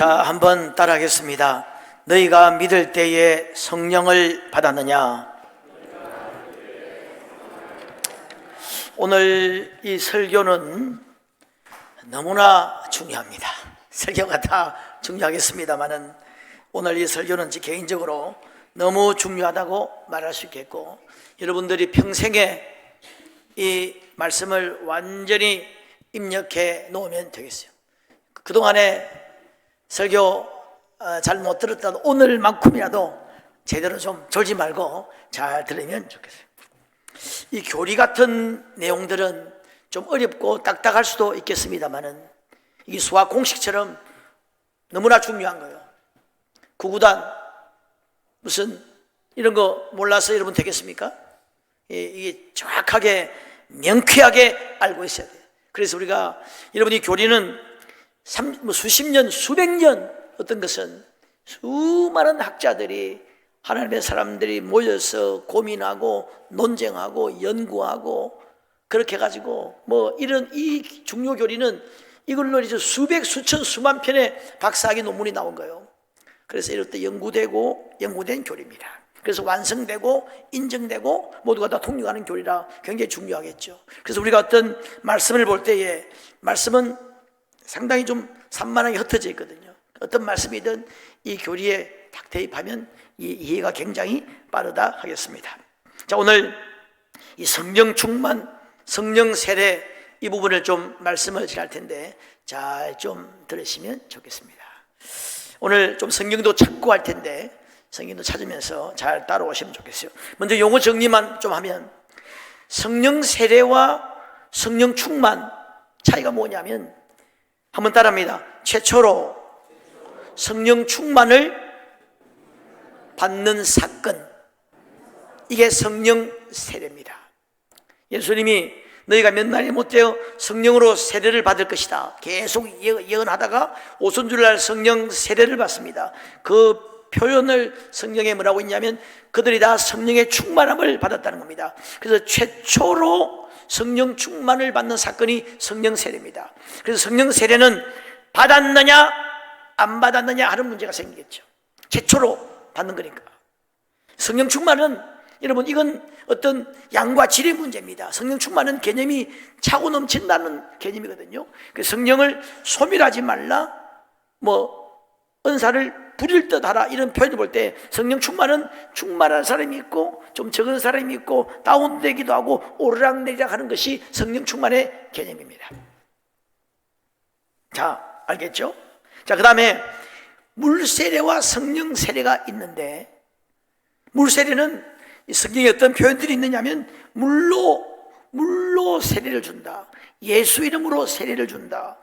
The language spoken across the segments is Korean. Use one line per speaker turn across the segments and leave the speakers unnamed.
자, 한번 따라하겠습니다. 너희가 믿을 때에 성령을 받았느냐? 오늘 이 설교는 너무나 중요합니다. 설교가 다 중요하겠습니다만은 오늘 이 설교는 제 개인적으로 너무 중요하다고 말할 수 있겠고, 여러분들이 평생에 이 말씀을 완전히 입력해 놓으면 되겠어요. 그동안에 설교 잘 못 들었다도 오늘만큼이라도 제대로 좀 졸지 말고 잘 들으면 좋겠어요. 이 교리 같은 내용들은 좀 어렵고 딱딱할 수도 있겠습니다만은 이 수학 공식처럼 너무나 중요한 거예요. 구구단 무슨 이런 거 몰라서 여러분 되겠습니까? 이게 정확하게 명쾌하게 알고 있어야 돼요. 그래서 우리가 여러분이 교리는 수십 년, 수백 년, 어떤 것은 수많은 학자들이, 하나님의 사람들이 모여서 고민하고 논쟁하고 연구하고 그렇게 해가지고 이런 이 중요 교리는 이걸로 이제 수백, 수천, 수만 편의 박사학위 논문이 나온 거예요. 그래서 이럴 때 연구된 교리입니다. 그래서 완성되고 인정되고 모두가 다 통용하는 교리라 굉장히 중요하겠죠. 그래서 우리가 어떤 말씀을 볼 때에 말씀은 상당히 좀 산만하게 흩어져 있거든요. 어떤 말씀이든 이 교리에 딱 대입하면 이해가 굉장히 빠르다 하겠습니다. 자, 오늘 이 성령 충만, 성령 세례 이 부분을 좀 말씀을 할 텐데 잘 좀 들으시면 좋겠습니다. 오늘 좀 성경도 찾고 할 텐데 성경도 찾으면서 잘 따라오시면 좋겠어요. 먼저 용어 정리만 좀 하면, 성령 세례와 성령 충만 차이가 뭐냐면, 한번 따라합니다. 최초로 성령 충만을 받는 사건, 이게 성령 세례입니다. 예수님이 너희가 몇 날이 못되어 성령으로 세례를 받을 것이다 계속 예언하다가 오순절날 성령 세례를 받습니다. 그 표현을 성경에 뭐라고 있냐면 그들이 다 성령의 충만함을 받았다는 겁니다. 그래서 최초로 성령 충만을 받는 사건이 성령 세례입니다. 그래서 성령 세례는 받았느냐 안 받았느냐 하는 문제가 생기겠죠. 최초로 받는 거니까. 성령 충만은 여러분 이건 어떤 양과 질의 문제입니다. 성령 충만은 개념이 차고 넘친다는 개념이거든요. 성령을 소멸하지 말라, 은사를 부릴 듯 하라, 이런 표현을 볼 때 성령 충만은 충만한 사람이 있고 좀 적은 사람이 있고 다운되기도 하고 오르락내리락 하는 것이 성령 충만의 개념입니다. 자, 알겠죠? 자, 그 다음에 물세례와 성령 세례가 있는데, 물세례는 성경에 어떤 표현들이 있느냐면 물로 세례를 준다, 예수 이름으로 세례를 준다,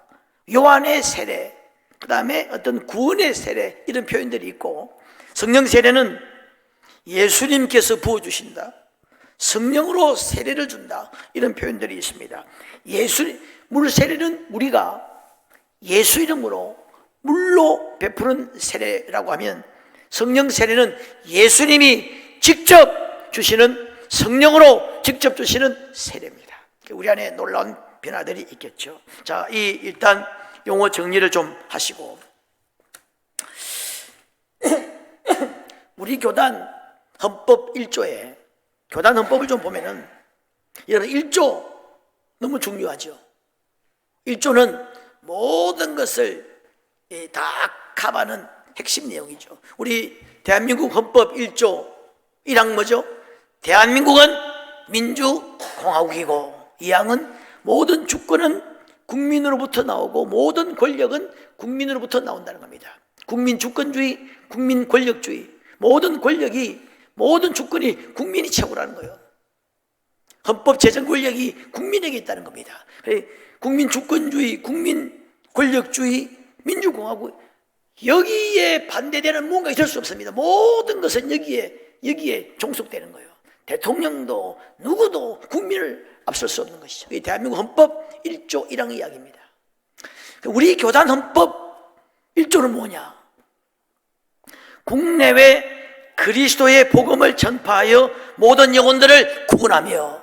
요한의 세례, 그 다음에 어떤 구원의 세례, 이런 표현들이 있고, 성령 세례는 예수님께서 부어주신다, 성령으로 세례를 준다, 이런 표현들이 있습니다. 물 세례는 우리가 예수 이름으로 물로 베푸는 세례라고 하면, 성령 세례는 예수님이 직접 주시는, 성령으로 직접 주시는 세례입니다. 우리 안에 놀라운 변화들이 있겠죠. 자, 일단 용어 정리를 좀 하시고, 우리 교단 헌법 1조에 교단 헌법을 좀 보면은, 여러분 1조 너무 중요하죠. 1조는 모든 것을 다 커버하는 핵심 내용이죠. 우리 대한민국 헌법 1조 1항 뭐죠? 대한민국은 민주공화국이고, 2항은 모든 주권은 국민으로부터 나오고 모든 권력은 국민으로부터 나온다는 겁니다. 국민 주권주의, 국민 권력주의, 모든 권력이, 모든 주권이 국민이 최고라는 거예요. 헌법 제정 권력이 국민에게 있다는 겁니다. 국민 주권주의, 국민 권력주의, 민주공화국, 여기에 반대되는 뭔가 있을 수 없습니다. 모든 것은 여기에 종속되는 거예요. 대통령도 누구도 국민을 앞설 수 없는 것이죠. 이 대한민국 헌법 1조 1항 이야기입니다. 우리 교단 헌법 1조는 뭐냐? 국내외 그리스도의 복음을 전파하여 모든 영혼들을 구원하며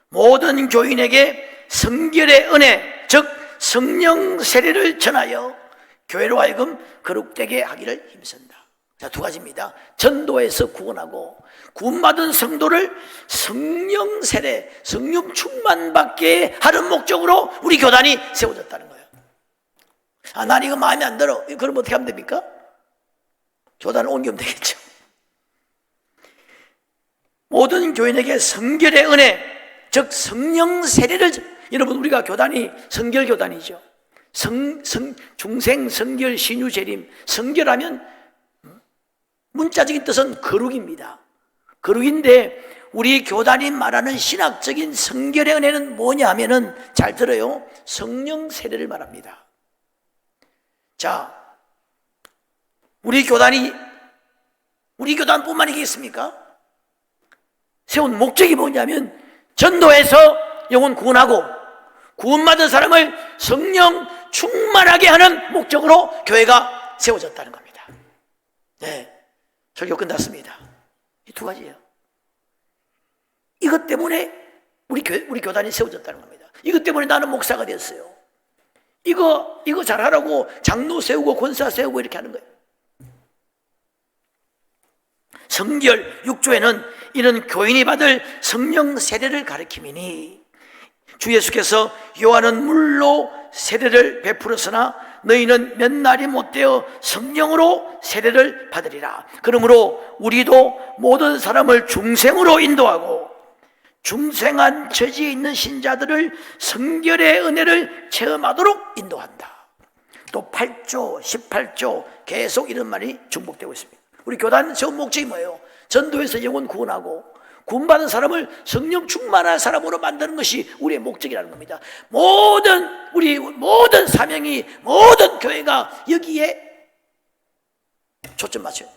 모든 교인에게 성결의 은혜, 즉 성령 세례를 전하여 교회로 하여금 거룩되게 하기를 힘쓴다. 자, 두 가지입니다. 전도에서 구원하고 구원받은 성도를 성령 세례, 성령 충만받게 하는 목적으로 우리 교단이 세워졌다는 거예요. 아, 난 이거 마음에 안 들어. 그럼 어떻게 하면 됩니까? 교단을 옮기면 되겠죠. 모든 교인에게 성결의 은혜, 즉 성령 세례를, 여러분 우리가 교단이 성결교단이죠. 중생 성결 신유 재림. 성결하면 문자적인 뜻은 거룩입니다. 거룩인데 우리 교단이 말하는 신학적인 성결의 은혜는 뭐냐 하면은, 잘 들어요, 성령 세례를 말합니다. 자, 우리 교단뿐만이겠습니까? 세운 목적이 뭐냐면 전도해서 영혼 구원하고 구원받은 사람을 성령 충만하게 하는 목적으로 교회가 세워졌다는 겁니다. 네, 설교 끝났습니다. 이 두 가지예요. 이것 때문에 우리 교단이 세워졌다는 겁니다. 이것 때문에 나는 목사가 됐어요. 이거 잘하라고 장로 세우고 권사 세우고 이렇게 하는 거예요. 성결 6조에는 이런 교인이 받을 성령 세례를 가리킴이니, 주 예수께서 요한은 물로 세례를 베풀었으나 너희는 몇 날이 못되어 성령으로 세례를 받으리라. 그러므로 우리도 모든 사람을 중생으로 인도하고 중생한 처지에 있는 신자들을 성결의 은혜를 체험하도록 인도한다. 또 8조, 18조 계속 이런 말이 중복되고 있습니다. 우리 교단 세운 목적이 뭐예요? 전도해서 영혼 구원하고 구원받은 사람을 성령 충만한 사람으로 만드는 것이 우리의 목적이라는 겁니다. 우리 모든 사명이, 모든 교회가 여기에 초점 맞춰요.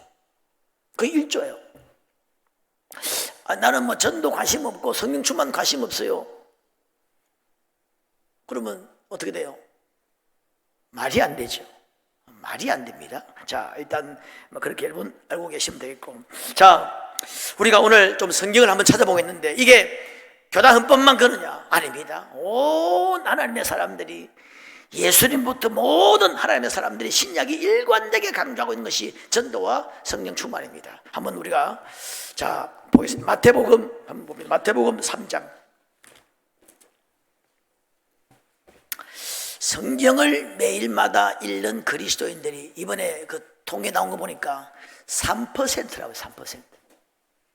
그게 1조예요. 나는 뭐 전도 관심 없고 성령 충만 관심 없어요. 그러면 어떻게 돼요? 말이 안 되죠. 말이 안 됩니다. 자, 일단 그렇게 여러분 알고 계시면 되겠고, 자, 우리가 오늘 좀 성경을 한번 찾아보겠는데, 이게 교단 헌법만 그러냐? 아닙니다. 온 하나님의 사람들이, 예수님부터 모든 하나님의 사람들이 신약이 일관되게 강조하고 있는 것이 전도와 성령 충만입니다. 한번 우리가 자 보겠습니다. 마태복음 한번 봅니다. 마태복음 3장. 성경을 매일마다 읽는 그리스도인들이 이번에 그 통계 나온 거 보니까 3%라고요. 3%.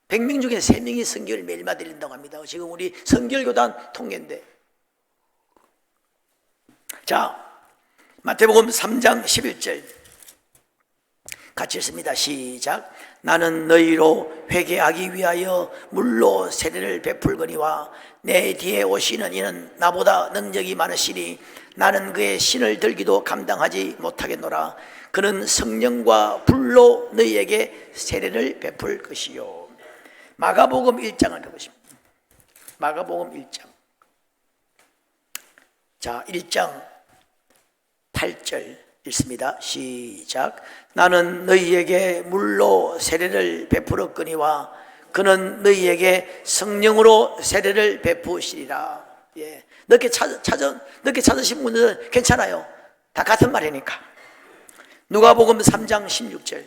100명 중에 3명이 성경을 매일마다 읽는다고 합니다. 지금 우리 성결교단 통계인데, 자, 마태복음 3장 11절 같이 읽습니다. 시작. 나는 너희로 회개하기 위하여 물로 세례를 베풀거니와 내 뒤에 오시는 이는 나보다 능력이 많으시니 나는 그의 신을 들기도 감당하지 못하겠노라. 그는 성령과 불로 너희에게 세례를 베풀 것이요. 마가복음 1장을 해보십니다. 마가복음 1장. 자, 1장 8절 읽습니다. 시작. 나는 너희에게 물로 세례를 베풀었거니와 그는 너희에게 성령으로 세례를 베푸시리라. 예. 늦게 찾으신 분들은 괜찮아요. 다 같은 말이니까. 누가복음 3장 16절.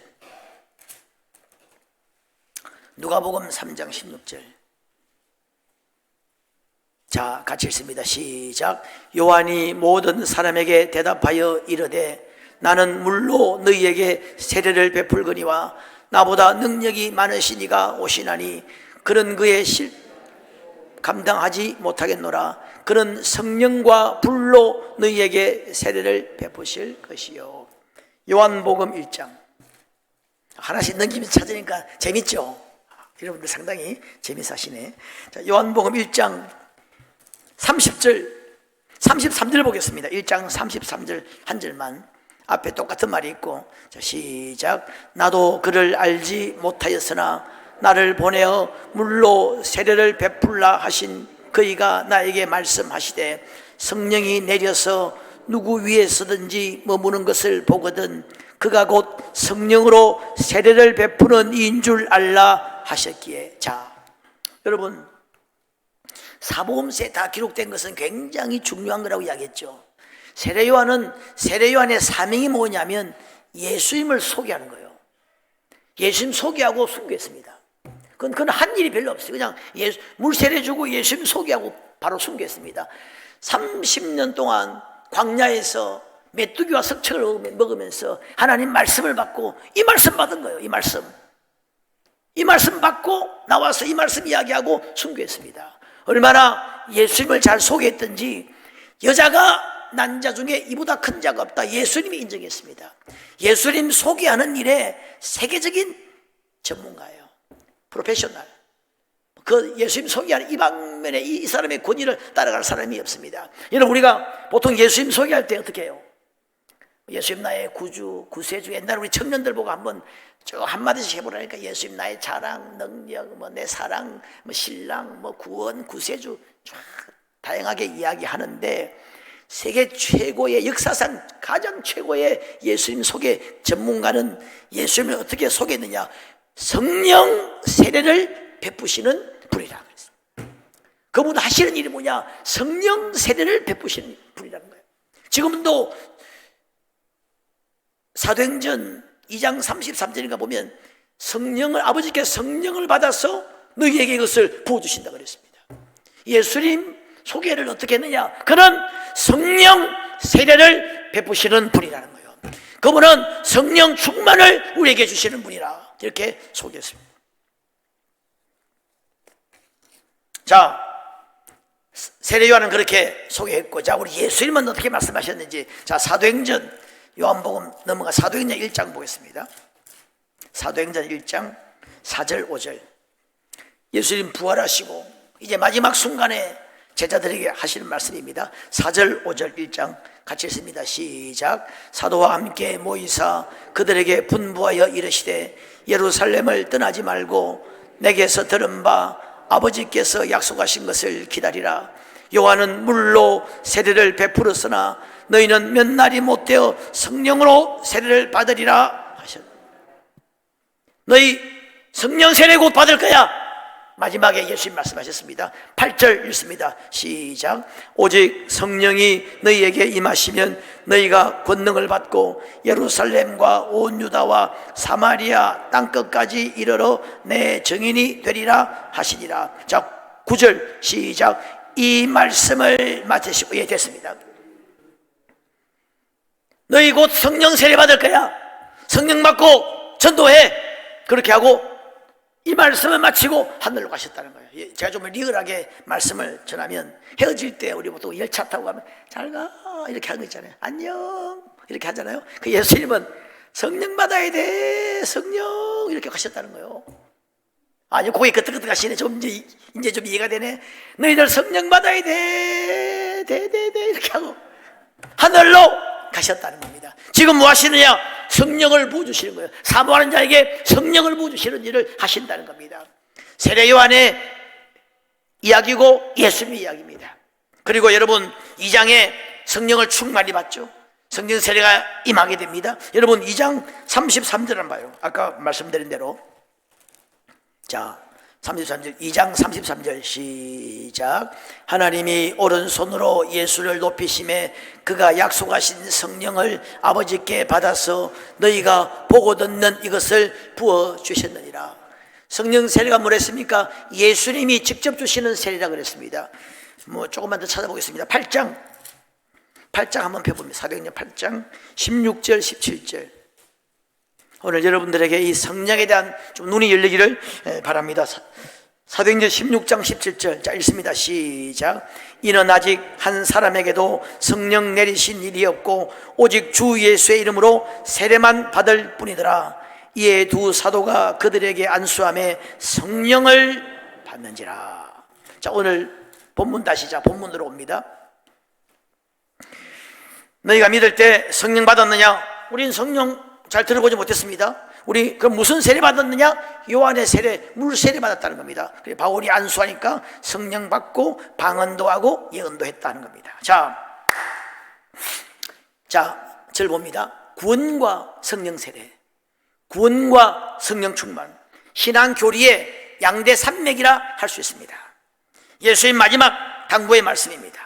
누가복음 3장 16절. 자, 같이 읽습니다. 시작. 요한이 모든 사람에게 대답하여 이르되 나는 물로 너희에게 세례를 베풀거니와 나보다 능력이 많으신 이가 오시나니 그는 그의 감당하지 못하겠노라. 그는 성령과 불로 너희에게 세례를 베푸실 것이요. 요한복음 1장. 하나씩 넘기면서 찾으니까 재밌죠? 여러분들 상당히 재미있으시네. 자, 요한복음 1장 30절 33절 보겠습니다. 1장 33절 한 절만. 앞에 똑같은 말이 있고, 자, 시작. 나도 그를 알지 못하였으나 나를 보내어 물로 세례를 베풀라 하신 그이가 나에게 말씀하시되 성령이 내려서 누구 위에서든지 머무는 것을 보거든 그가 곧 성령으로 세례를 베푸는 이인 줄 알라 하셨기에. 자, 여러분, 사복음서에 다 기록된 것은 굉장히 중요한 거라고 이야기했죠. 세례 요한의 사명이 뭐냐면 예수님을 소개하는 거예요. 예수님 소개하고 순교했습니다. 그건 한 일이 별로 없어요. 그냥 물 세례 주고 예수님 소개하고 바로 순교했습니다. 30년 동안 광야에서 메뚜기와 석청을 먹으면서 하나님 말씀을 받고 이 말씀 받은 거예요. 이 말씀 받고 나와서 이 말씀 이야기하고 순교했습니다. 얼마나 예수님을 잘 소개했던지 여자가 난 자 중에 이보다 큰 자가 없다, 예수님이 인정했습니다. 예수님 소개하는 일에 세계적인 전문가예요. 프로페셔널. 그 예수님 소개하는 이 방면에 이 사람의 권위를 따라갈 사람이 없습니다. 여러분, 우리가 보통 예수님 소개할 때 어떻게 해요? 예수님 나의 구주, 구세주. 옛날에 우리 청년들 보고 한번 쭉 한마디씩 해보라니까 예수님 나의 자랑, 능력, 내 사랑, 신랑, 구원, 구세주 쫙 다양하게 이야기하는데, 세계 최고의, 역사상 가장 최고의 예수님 소개 전문가는 예수님을 어떻게 소개했느냐? 성령 세례를 베푸시는 분이라고 했습니다. 그분 하시는 일이 뭐냐? 성령 세례를 베푸시는 분이라는 거예요. 지금도 사도행전 2장 33절인가 보면 아버지께 성령을 받아서 너희에게 이것을 부어주신다고 그랬습니다. 예수님 소개를 어떻게 했느냐? 그는 성령 세례를 베푸시는 분이라는 거예요. 그분은 성령 충만을 우리에게 주시는 분이라 이렇게 소개했습니다. 자, 세례 요한은 그렇게 소개했고, 자, 우리 예수님은 어떻게 말씀하셨는지, 자, 사도행전 요한복음 넘어가 사도행전 1장 보겠습니다. 사도행전 1장 4절 5절. 예수님 부활하시고 이제 마지막 순간에 제자들에게 하시는 말씀입니다. 4절 5절 1장 같이 읽습니다. 시작. 사도와 함께 모이사 그들에게 분부하여 이르시되 예루살렘을 떠나지 말고 내게서 들은 바 아버지께서 약속하신 것을 기다리라. 요한은 물로 세례를 베풀었으나 너희는 몇 날이 못되어 성령으로 세례를 받으리라 하셨다. 너희 성령 세례 곧 받을 거야. 마지막에 예수님 말씀하셨습니다. 8절 읽습니다. 시작. 오직 성령이 너희에게 임하시면 너희가 권능을 받고 예루살렘과 온 유다와 사마리아 땅끝까지 이르러 내 증인이 되리라 하시니라. 자, 9절 시작. 이 말씀을 마치시고, 예, 됐습니다. 너희 곧 성령 세례 받을 거야. 성령 받고 전도해. 그렇게 하고 이 말씀을 마치고 하늘로 가셨다는 거예요. 제가 좀 리얼하게 말씀을 전하면, 헤어질 때 우리 보통 열차 타고 가면 잘 가 이렇게 하는 거 있잖아요. 안녕 이렇게 하잖아요. 그 예수님은 성령 받아야 돼, 성령 이렇게 가셨다는 거예요. 아니, 고개 끄덕끄덕 하시네. 이제 좀 이해가 되네. 너희들 성령 받아야 돼 이렇게 하고 하늘로 가셨다는 겁니다. 지금 뭐 하시느냐? 성령을 부어주시는 거예요. 사모하는 자에게 성령을 부어주시는 일을 하신다는 겁니다. 세례 요한의 이야기고 예수님의 이야기입니다. 그리고 여러분 2장에 성령을 충만히 받죠. 성령 세례가 임하게 됩니다. 여러분 2장 33절 한번 봐요. 아까 말씀드린 대로. 자, 33절, 2장 33절 시작. 하나님이 오른손으로 예수를 높이심에 그가 약속하신 성령을 아버지께 받아서 너희가 보고 듣는 이것을 부어주셨느니라. 성령 세례가 뭐랬습니까? 예수님이 직접 주시는 세례라고 그랬습니다. 조금만 더 찾아보겠습니다. 8장 한번 펴봅니다. 사도행전 8장 16절 17절. 오늘 여러분들에게 이 성령에 대한 좀 눈이 열리기를 바랍니다. 사도행전 16장 17절. 자, 읽습니다. 시작. 이는 아직 한 사람에게도 성령 내리신 일이 없고 오직 주 예수의 이름으로 세례만 받을 뿐이더라. 이에 두 사도가 그들에게 안수하며 성령을 받는지라. 자, 오늘 본문 다시 본문으로 옵니다. 너희가 믿을 때 성령 받았느냐? 우린 성령 잘 들어보지 못했습니다. 우리 그럼 무슨 세례 받았느냐? 요한의 세례, 물 세례 받았다는 겁니다. 그래서 바울이 안수하니까 성령 받고 방언도 하고 예언도 했다는 겁니다. 자, 절 봅니다. 구원과 성령 세례, 구원과 성령 충만, 신앙 교리의 양대 산맥이라 할 수 있습니다. 예수의 마지막 당부의 말씀입니다.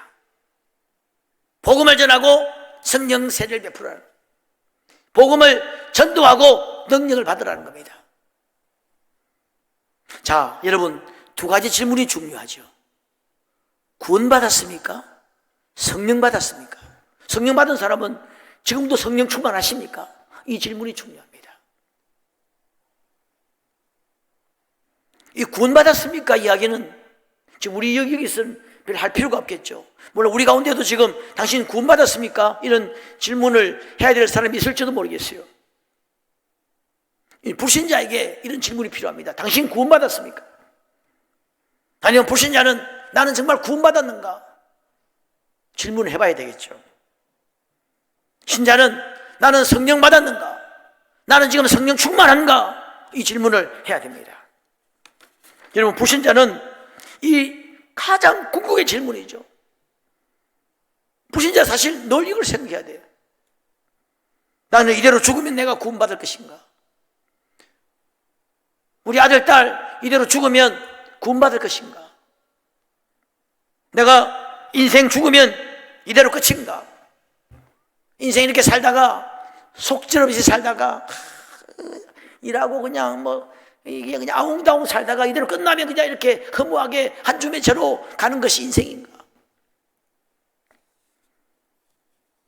복음을 전하고 성령 세례를 베풀어라. 복음을 전도하고 능력을 받으라는 겁니다. 자, 여러분, 두 가지 질문이 중요하죠. 구원받았습니까? 성령 받았습니까? 성령 받은 사람은 지금도 성령 충만하십니까? 이 질문이 중요합니다. 이 구원받았습니까? 이야기는 지금 우리 여기서는 별 할 필요가 없겠죠. 물론 우리 가운데도 지금 당신 구원받았습니까? 이런 질문을 해야 될 사람이 있을지도 모르겠어요. 불신자에게 이런 질문이 필요합니다. 당신 구원받았습니까? 아니면 불신자는 나는 정말 구원받았는가? 질문을 해봐야 되겠죠. 신자는 나는 성령 받았는가? 나는 지금 성령 충만한가? 이 질문을 해야 됩니다. 여러분, 불신자는 이 가장 궁극의 질문이죠. 불신자 사실 늘 이걸 생각해야 돼요. 나는 이대로 죽으면 내가 구원받을 것인가? 우리 아들, 딸 이대로 죽으면 구원받을 것인가? 내가 인생 죽으면 이대로 끝인가? 인생 이렇게 살다가 속절없이 살다가 일하고 그냥 이게 그냥 아웅다웅 살다가 이대로 끝나면 그냥 이렇게 허무하게 한 줌의 죄로 가는 것이 인생인가?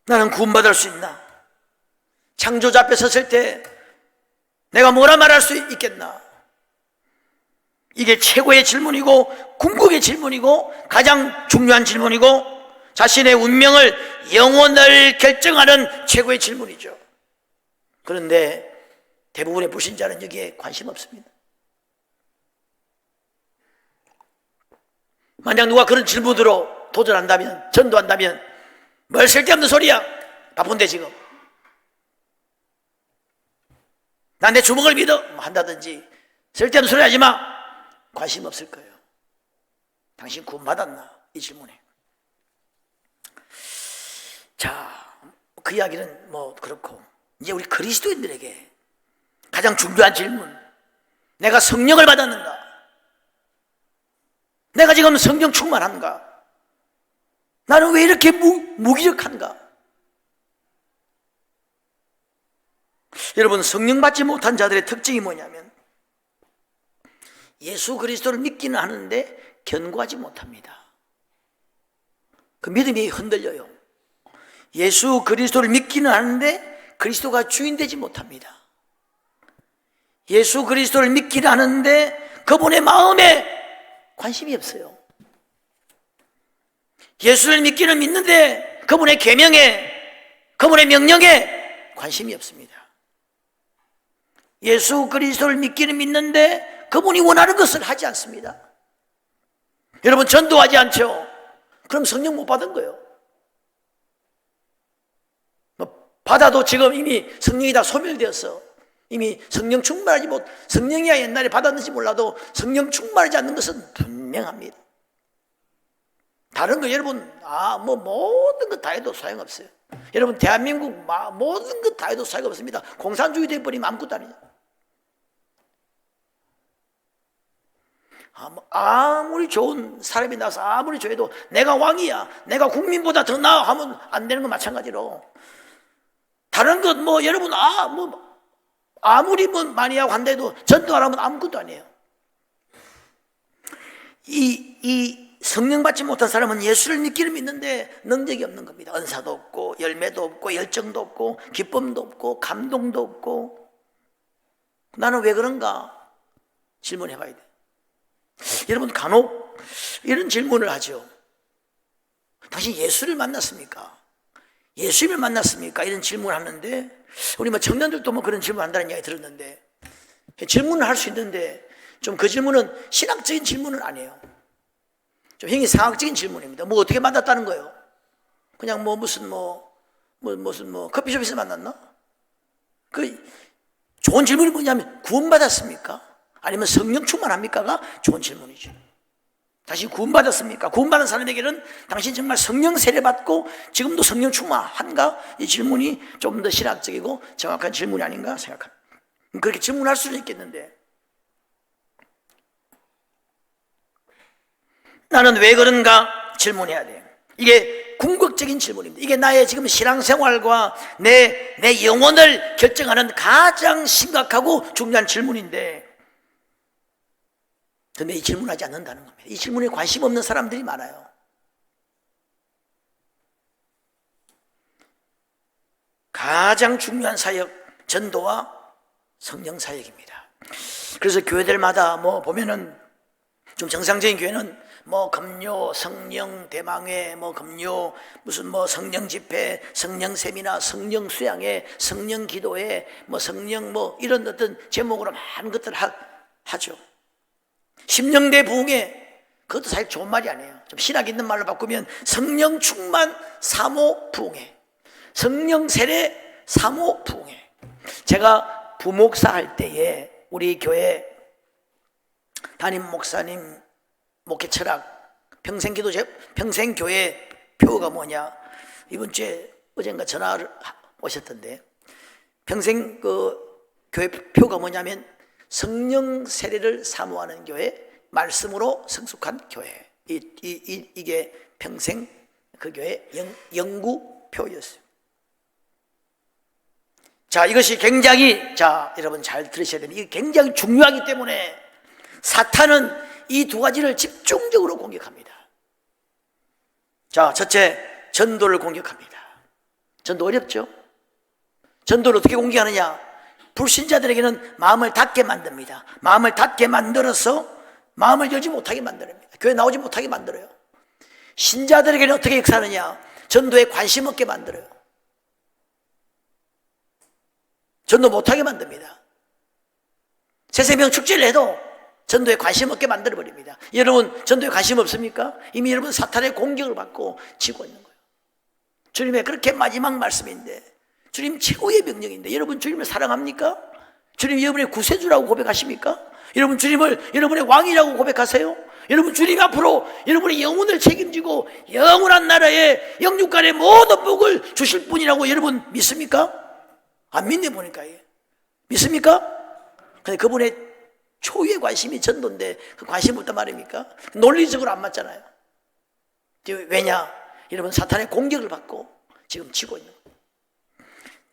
나는 구원받을 수 있나? 창조자 앞에 섰을 때 내가 뭐라 말할 수 있겠나? 이게 최고의 질문이고 궁극의 질문이고 가장 중요한 질문이고 자신의 운명을, 영혼을 결정하는 최고의 질문이죠. 그런데 대부분의 불신자는 여기에 관심 없습니다. 만약 누가 그런 질문으로 도전한다면, 전도한다면 뭘 쓸데없는 소리야, 바쁜데 지금 난 내 주먹을 믿어 한다든지 쓸데없는 소리 하지 마, 관심 없을 거예요. 당신 구원받았나? 이 질문에. 자, 그 이야기는 그렇고 이제 우리 그리스도인들에게 가장 중요한 질문, 내가 성령을 받았는가? 내가 지금 성령 충만한가? 나는 왜 이렇게 무기력한가? 여러분, 성령 받지 못한 자들의 특징이 뭐냐면 예수 그리스도를 믿기는 하는데 견고하지 못합니다. 그 믿음이 흔들려요. 예수 그리스도를 믿기는 하는데 그리스도가 주인 되지 못합니다. 예수 그리스도를 믿기는 하는데 그분의 마음에 관심이 없어요. 예수를 믿기는 믿는데 그분의 계명에, 그분의 명령에 관심이 없습니다. 예수 그리스도를 믿기는 믿는데 그분이 원하는 것을 하지 않습니다. 여러분, 전도하지 않죠? 그럼 성령 못 받은 거예요. 받아도 지금 이미 성령이 다 소멸되었어. 이미 성령 충만하지 못, 성령이야 옛날에 받았는지 몰라도 성령 충만하지 않는 것은 분명합니다. 다른 거 여러분, 모든 것 다 해도 소용없어요. 여러분, 대한민국 모든 것 다 해도 소용없습니다. 공산주의 돼버리면 아무것도 아니죠. 아무리 좋은 사람이 나와서 아무리 좋아도 내가 왕이야, 내가 국민보다 더 나아 하면 안 되는 건 마찬가지로 다른 것 여러분 아무리 많이 하고 한데도 전도하라면 아무것도 아니에요. 이 성령 받지 못한 사람은 예수를 믿기를 믿는데 능력이 없는 겁니다. 은사도 없고 열매도 없고 열정도 없고 기쁨도 없고 감동도 없고. 나는 왜 그런가 질문해 봐야 돼. 여러분, 간혹 이런 질문을 하죠. 당신 예수를 만났습니까? 예수님을 만났습니까? 이런 질문을 하는데 우리 청년들도 그런 질문 한다는 이야기 들었는데, 질문을 할 수 있는데 좀 그 질문은 신학적인 질문은 아니에요. 좀 형이 상학적인 질문입니다. 어떻게 만났다는 거예요? 그냥 무슨 커피숍에서 만났나? 그 좋은 질문이 뭐냐면 구원받았습니까? 아니면 성령 충만합니까가 좋은 질문이죠. 당신 구원받았습니까? 구원받은 사람에게는 당신 정말 성령 세례받고 지금도 성령 충만한가? 이 질문이 좀 더 신학적이고 정확한 질문이 아닌가 생각합니다. 그렇게 질문할 수는 있겠는데, 나는 왜 그런가 질문해야 돼요. 이게 궁극적인 질문입니다. 이게 나의 지금 신앙생활과 내 영혼을 결정하는 가장 심각하고 중요한 질문인데, 그런데 이 질문하지 않는다는 겁니다. 이 질문에 관심 없는 사람들이 많아요. 가장 중요한 사역, 전도와 성령 사역입니다. 그래서 교회들마다 뭐 보면은 좀 정상적인 교회는 뭐 금요, 성령 대망회, 뭐 금요, 무슨 뭐 성령 집회, 성령 세미나, 성령 수양회, 성령 기도회, 뭐 성령 뭐 이런 어떤 제목으로 많은 것들을 하죠. 심령대 부흥회, 그것도 사실 좋은 말이 아니에요. 좀 신학 있는 말로 바꾸면 성령 충만 사모 부흥회, 성령 세례 사모 부흥회. 제가 부목사 할 때에 우리 교회 담임 목사님 목회 철학, 평생교회 표어가 뭐냐? 이번 주에 어젠가 전화를 오셨던데, 평생 교회 표가 뭐냐면 성령 세례를 사모하는 교회, 말씀으로 성숙한 교회. 이게 평생 그 교회 영구표였어요. 자, 이것이 굉장히, 자, 여러분 잘 들으셔야 됩니다. 이게 굉장히 중요하기 때문에 사탄은 이 두 가지를 집중적으로 공격합니다. 자, 첫째, 전도를 공격합니다. 전도 어렵죠? 전도를 어떻게 공격하느냐? 불신자들에게는 마음을 닫게 만듭니다. 마음을 닫게 만들어서 마음을 열지 못하게 만듭니다. 교회 나오지 못하게 만들어요. 신자들에게는 어떻게 역사하느냐? 전도에 관심 없게 만들어요. 전도 못하게 만듭니다. 새생명 축제를 해도 전도에 관심 없게 만들어버립니다. 여러분 전도에 관심 없습니까? 이미 여러분 사탄의 공격을 받고 지고 있는 거예요. 주님의 그렇게 마지막 말씀인데, 주님 최고의 명령인데, 여러분 주님을 사랑합니까? 주님 여러분의 구세주라고 고백하십니까? 여러분 주님을 여러분의 왕이라고 고백하세요? 여러분 주님 앞으로 여러분의 영혼을 책임지고 영원한 나라에 영육간의 모든 복을 주실 분이라고 여러분 믿습니까? 안 믿네 보니까. 믿습니까? 근데 그분의 초유의 관심이 전도인데 그 관심 없단 말입니까? 논리적으로 안 맞잖아요. 왜냐? 여러분 사탄의 공격을 받고 지금 지고 있는 거예요.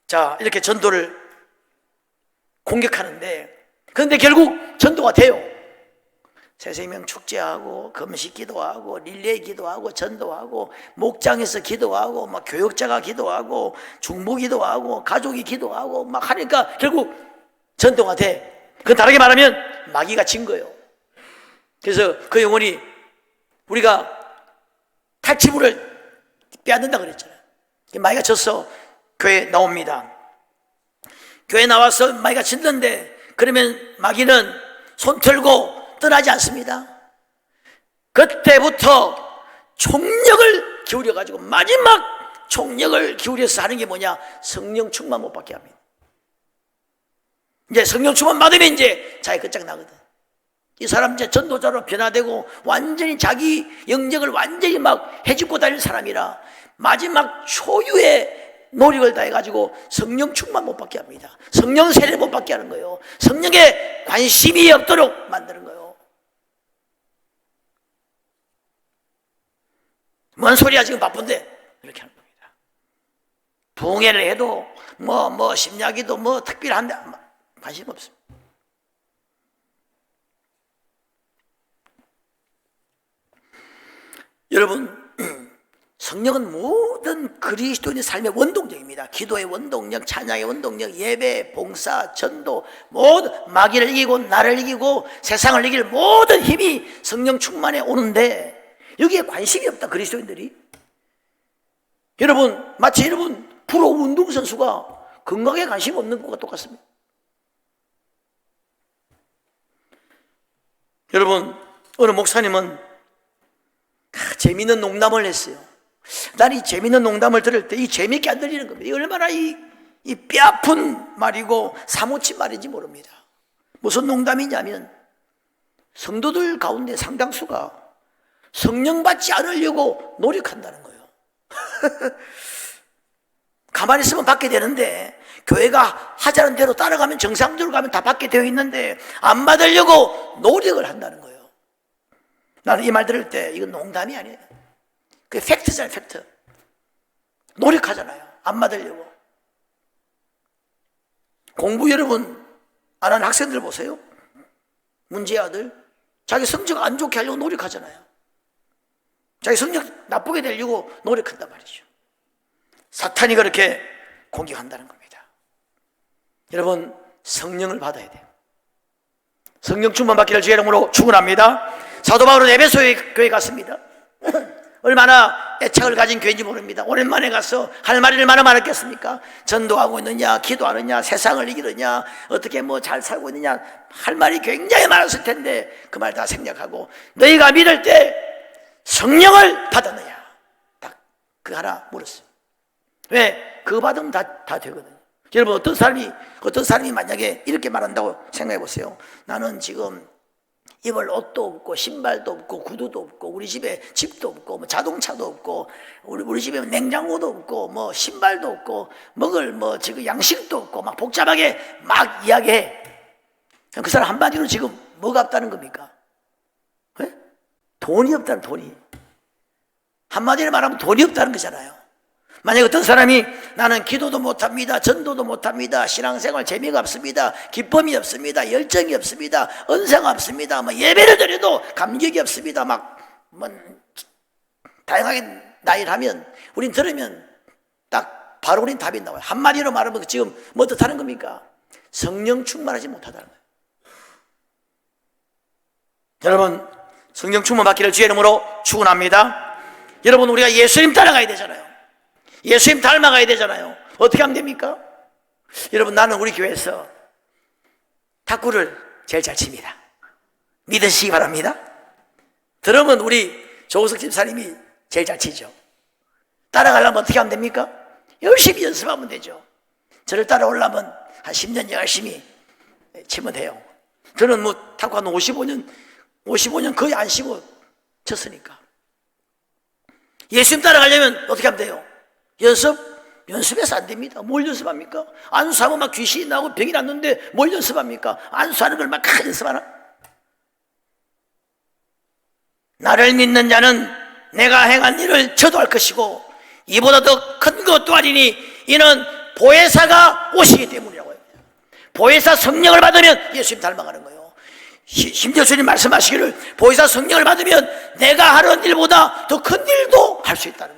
자, 이렇게 전도를 공격하는데, 그런데 결국 전도가 돼요. 새생명 축제하고 금식 기도하고 릴레이 기도하고 전도하고 목장에서 기도하고 막 교육자가 기도하고 중보 기도하고 가족이 기도하고 막 하니까 결국 전도가 돼. 그건 다르게 말하면 마귀가 진 거예요. 그래서 그 영혼이 우리가 탈취물을 빼앗는다 그랬잖아요. 마귀가 졌어. 교회에 나옵니다. 교회에 나와서 마귀가 짖는데, 그러면 마귀는 손 털고 떠나지 않습니다. 그때부터 총력을 기울여가지고 마지막 총력을 기울여서 하는 게 뭐냐? 성령 충만 못 받게 합니다. 이제 성령 충만 받으면 이제 자기 끝장나거든. 이 사람 이제 전도자로 변화되고 완전히 자기 영역을 완전히 막 해집고 다니는 사람이라 마지막 초유의 노력을 다해가지고 성령 충만 못 받게 합니다. 성령 세례 못 받게 하는 거예요. 성령에 관심이 없도록 만드는 거예요. 뭔 소리야 지금 바쁜데, 이렇게 하는 겁니다. 부흥회를 해도 뭐 심야기도 뭐 특별한데 관심 없습니다. 여러분, 성령은 모든 그리스도인의 삶의 원동력입니다. 기도의 원동력, 찬양의 원동력, 예배, 봉사, 전도, 모든 마귀를 이기고 나를 이기고 세상을 이길 모든 힘이 성령 충만에 오는데, 여기에 관심이 없다 그리스도인들이. 여러분 마치 여러분 프로 운동선수가 건강에 관심 없는 것과 똑같습니다. 여러분, 어느 목사님은 재미있는 농담을 했어요. 난 이 재미있는 농담을 들을 때 이 재미있게 안 들리는 겁니다. 이 얼마나 이 뼈아픈 말이고 사무친 말인지 모릅니다. 무슨 농담이냐면, 성도들 가운데 상당수가 성령 받지 않으려고 노력한다는 거예요. 가만히 있으면 받게 되는데, 교회가 하자는 대로 따라가면 정상적으로 가면 다 받게 되어 있는데 안 받으려고 노력을 한다는 거예요. 나는 이 말 들을 때 이건 농담이 아니에요. 그게 팩트잖아요, 팩트. 노력하잖아요. 안 맞으려고. 공부 여러분 안 하는 학생들 보세요. 문제아들 자기 성적 안 좋게 하려고 노력하잖아요. 자기 성적 나쁘게 되려고 노력한단 말이죠. 사탄이 그렇게 공격한다는 겁니다. 여러분 성령을 받아야 돼요. 성령 충만 받기를 주의 이름으로 축원합니다. 사도 바울은 에베소의 교회 갔습니다. 얼마나 애착을 가진 교회인지 모릅니다. 오랜만에 가서 할 말이 얼마나 많았겠습니까? 전도하고 있느냐, 기도하느냐, 세상을 이기느냐, 어떻게 뭐 잘 살고 있느냐, 할 말이 굉장히 많았을 텐데 그 말 다 생략하고 너희가 믿을 때 성령을 받았느냐, 딱 그 하나 물었어요. 왜? 그거 받으면 다 되거든요. 여러분 어떤 사람이 만약에 이렇게 말한다고 생각해 보세요. 나는 지금 입을 옷도 없고 신발도 없고 구두도 없고 우리 집에 집도 없고 뭐 자동차도 없고 우리 집에 냉장고도 없고 뭐 신발도 없고 먹을 뭐 지금 양식도 없고 막 복잡하게 막 이야기해. 그 사람 한마디로 지금 뭐가 없다는 겁니까? 네? 돈이 없다는, 돈이. 한마디로 말하면 돈이 없다는 거잖아요. 만약 어떤 사람이 나는 기도도 못합니다, 전도도 못합니다, 신앙생활 재미가 없습니다, 기쁨이 없습니다, 열정이 없습니다, 은사가 없습니다, 뭐 예배를 드려도 감격이 없습니다, 뭐 다양하게 나이를 하면 우린 들으면 딱 바로 우린 답이 나와요. 한마디로 말하면 지금 뭐 어떻다는 겁니까? 성령 충만하지 못하다는 거예요. 여러분 성령 충만 받기를 주의 이름으로 축원합니다. 여러분 우리가 예수님 따라가야 되잖아요. 예수님 닮아가야 되잖아요. 어떻게 하면 됩니까? 여러분 나는 우리 교회에서 탁구를 제일 잘 칩니다. 믿으시기 바랍니다. 드럼은 우리 조우석 집사님이 제일 잘 치죠. 따라가려면 어떻게 하면 됩니까? 열심히 연습하면 되죠. 저를 따라오려면 한 10년 열심히 치면 돼요. 저는 뭐 탁구 한 55년 거의 안 쉬고 쳤으니까. 예수님 따라가려면 어떻게 하면 돼요? 연습해서 안 됩니다. 뭘 연습합니까? 안수하면 막 귀신이 나고 병이 났는데 뭘 연습합니까? 안수하는 걸 막 연습하나? 나를 믿는 자는 내가 행한 일을 저도 할 것이고 이보다 더 큰 것도 아니니 이는 보혜사가 오시기 때문이라고 합니다. 보혜사 성령을 받으면 예수님 닮아가는 거예요. 심지어 주님 말씀하시기를 보혜사 성령을 받으면 내가 하는 일보다 더 큰 일도 할 수 있다는 거예요.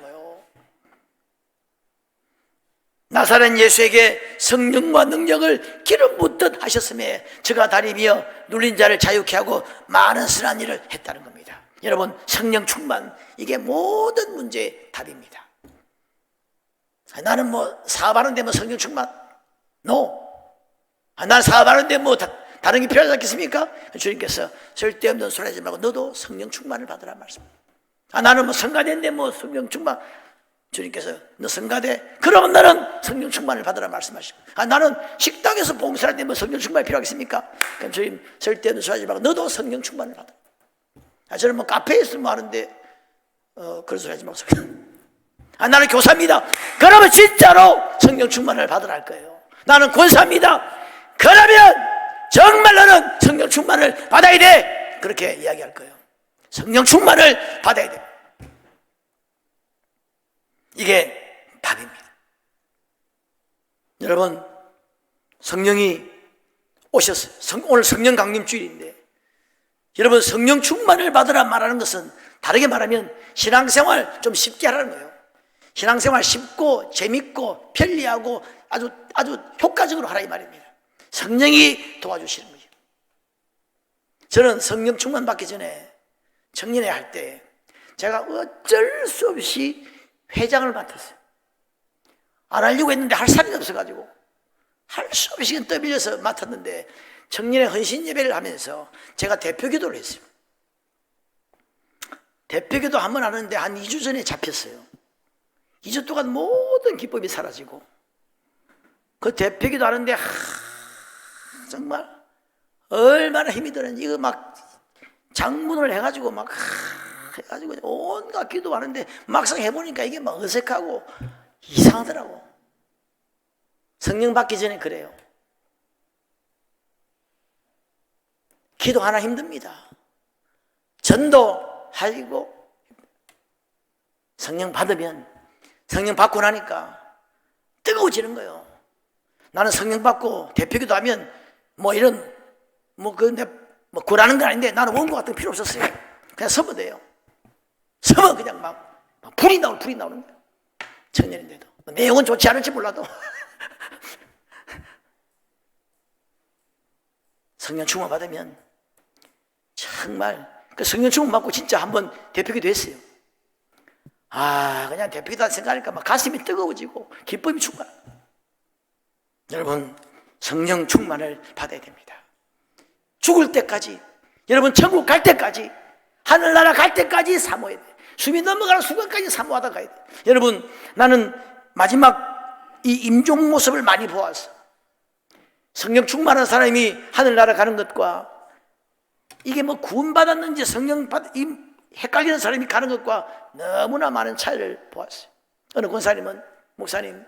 나사렛 예수에게 성령과 능력을 기름 붓듯 하셨음에 저가 다리며 눌린 자를 자유케 하고 많은 선한 일을 했다는 겁니다. 여러분 성령 충만, 이게 모든 문제의 답입니다. 나는 뭐 사업하는데 뭐 성령 충만? No. 나는 사업하는데 뭐 다른 게 필요하지 않겠습니까? 주님께서 쓸데없는 소리 하지 말고 너도 성령 충만을 받으라 말씀입니다. 나는 뭐 성가대인데 뭐 성령 충만, 주님께서 너 성가대? 그러면 너는 성령 충만을 받으라 말씀하시고, 나는 식당에서 봉사할 때 뭐 성령 충만이 필요하겠습니까? 그럼 주님 쓸데없는 소리 하지 말고 너도 성령 충만을 받으라. 저는 뭐 카페에서 뭐 하는데 그런 소리 하지 말고 나는 교사입니다. 그러면 진짜로 성령 충만을 받으라 할 거예요. 나는 권사입니다. 그러면 정말 너는 성령 충만을 받아야 돼. 그렇게 이야기할 거예요. 성령 충만을 받아야 돼. 이게 답입니다. 여러분 성령이 오셨어요. 오늘 성령 강림 주일인데 여러분 성령 충만을 받으라 말하는 것은 다르게 말하면 신앙생활 좀 쉽게 하라는 거예요. 신앙생활 쉽고 재밌고 편리하고 아주 효과적으로 하라 이 말입니다. 성령이 도와주시는 거죠. 저는 성령 충만 받기 전에 청년회 할 때 제가 어쩔 수 없이 회장을 맡았어요. 안 하려고 했는데 할 사람이 없어가지고 할 수 없이 떠밀려서 맡았는데 청년회 헌신 예배를 하면서 제가 대표기도를 했어요. 대표기도 한 번 하는데 한 2주 전에 잡혔어요. 2주 동안 모든 기쁨이 사라지고 그 대표기도 하는데 정말 얼마나 힘이 드는지 이거 막 장문을 해가지고 막 해가지고 온갖 기도하는데 막상 해보니까 이게 막 어색하고 이상하더라고. 성령 받기 전에 그래요. 기도 하나 힘듭니다. 전도하고 성령 받으면 성령 받고 나니까 뜨거워지는 거예요. 나는 성령 받고 대표기도 하면 뭐 이런 뭐 구라는 건 아닌데 나는 원고 같은 거 필요 없었어요. 그냥 서면 돼요. 서면 그냥 막 불이 나오는 거예요. 청년인데도 내용은 좋지 않을지 몰라도 성령 충만 받으면 정말 그 성령 충만 받고 진짜 한번 대표기도 했어요. 그냥 대표기도 생각하니까 막 가슴이 뜨거워지고 기쁨이 충만. 여러분 성령 충만을 받아야 됩니다. 죽을 때까지, 여러분 천국 갈 때까지, 하늘나라 갈 때까지 사모해야 돼. 숨이 넘어가는 순간까지 사모하다 가야 돼. 여러분 나는 마지막 이 임종 모습을 많이 보았어. 성령 충만한 사람이 하늘나라 가는 것과 이게 뭐 구원받았는지 헷갈리는 사람이 가는 것과 너무나 많은 차이를 보았어요. 어느 권사님은 목사님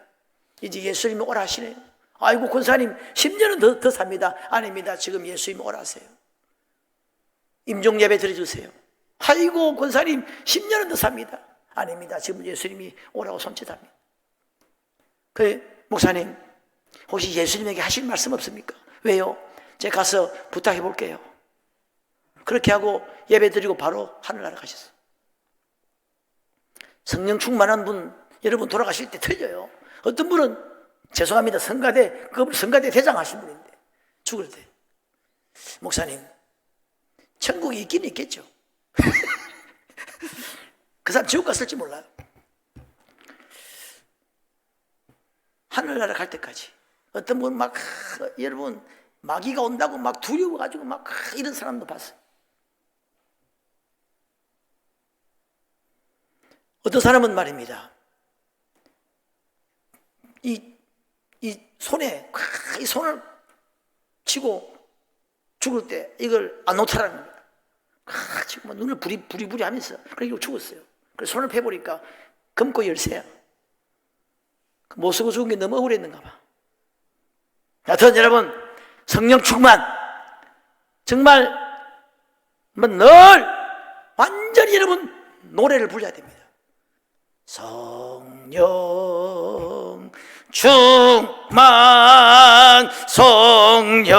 이제 예수님이 오라 하시네요. 아이고 권사님 10년은 더 삽니다. 아닙니다. 지금 예수님 오라 하세요. 임종 예배 드려주세요. 아이고 권사님 10년은 더 삽니다. 아닙니다. 지금 예수님이 오라고 손짓합니다. 목사님 혹시 예수님에게 하실 말씀 없습니까? 왜요? 제가 가서 부탁해 볼게요. 그렇게 하고 예배 드리고 바로 하늘나라 가셨어요. 성령 충만한 분, 여러분 돌아가실 때 틀려요. 어떤 분은 죄송합니다. 성가대 대장 하신 분인데 죽을 때 목사님 천국이 있긴 있겠죠. 그 사람 지옥 갔을지 몰라요. 하늘나라 갈 때까지 어떤 분은 막 여러분 마귀가 온다고 막 두려워가지고 막 이런 사람도 봤어요. 어떤 사람은 말입니다. 이 손을 치고 죽을 때 이걸 안 놓더라는 거예요. 지금 눈을 부리부리 하면서 그리고 죽었어요. 그래서 손을 펴보니까 금고 열쇠야. 못 쓰고 죽은 게 너무 억울했는가 봐. 여하튼 여러분 성령 충만 정말 늘 완전히 여러분 노래를 불러야 됩니다. 성령 충만 성령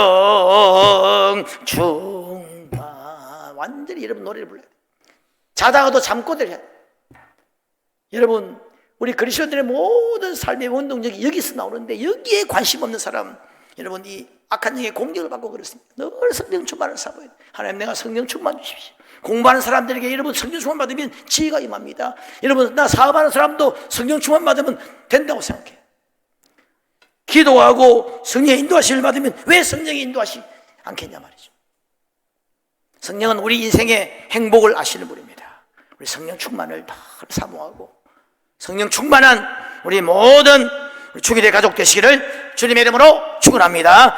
충만 완전히 여러분 노래를 불러야 돼요. 자다가도 잠꼬대를 해야 돼요. 여러분 우리 그리스도인들의 모든 삶의 원동력이 여기서 나오는데 여기에 관심 없는 사람 여러분 이 악한 영의 공격을 받고 그렇습니다. 늘 성령 충만을 사모해야 돼요. 하나님 내가 성령 충만 주십시오. 공부하는 사람들에게 여러분 성령 충만 받으면 지혜가 임합니다. 여러분 나 사업하는 사람도 성령 충만 받으면 된다고 생각해요. 기도하고 성령의 인도하심을 받으면 왜 성령이 인도하시 않겠냐 말이죠. 성령은 우리 인생의 행복을 아시는 분입니다. 우리 성령 충만을 다 사모하고 성령 충만한 우리 모든 주일의 가족 되시기를 주님의 이름으로 축원합니다.